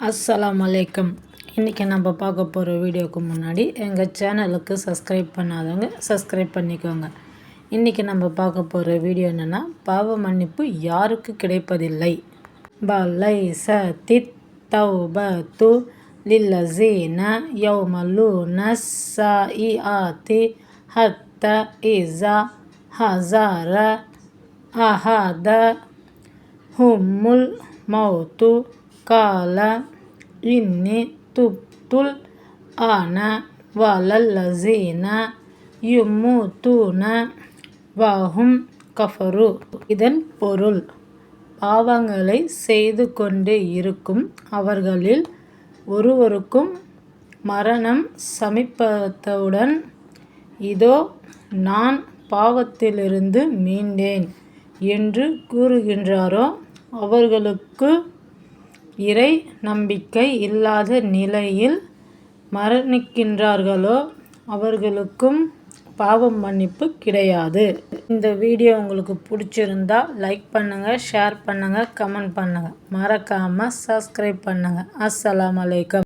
அஸ்ஸலாமு அலைக்கும். இன்றைக்கி நம்ம பார்க்க போகிற வீடியோவுக்கு முன்னாடி எங்கள் சேனலுக்கு சப்ஸ்கிரைப் பண்ணாதவங்க சப்ஸ்கிரைப் பண்ணிக்கோங்க. இன்றைக்கி நம்ம பார்க்க போகிற வீடியோ என்னென்னா, பாவ மன்னிப்பு யாருக்கு கிடைப்பதில்லை. பலைஸ தித் தௌபத்து லில்லஸீன யௌமலூன ஸாயிஆத்தி ஹத்த இஸா ஹஸர அஹத ஹும்முல் மௌத்து கால இன்னி துப்துல் ஆன வலல்லஸீன யுமூத்தூன வஹும் கஃபரு. இதன் பொருள், பாவங்களை செய்து கொண்டே இருக்கும் அவர்களில் ஒருவருக்கும் மரணம் சமீபத்தவுடன், இதோ நான் பாவத்திலிருந்து மீண்டேன் என்று கூறுகின்றாரோ அவர்களுக்கு இறை நம்பிக்கை இல்லாத நிலையில் மரணிக்கின்றார்களோ அவர்களுக்கும் பாவ மன்னிப்பு கிடையாது. இந்த வீடியோ உங்களுக்கு பிடிச்சிருந்தா லைக் பண்ணுங்கள், ஷேர் பண்ணுங்கள், கமெண்ட் பண்ணுங்கள். மறக்காமல் சப்ஸ்கிரைப் பண்ணுங்கள். அஸ்ஸலாமு அலைக்கும்.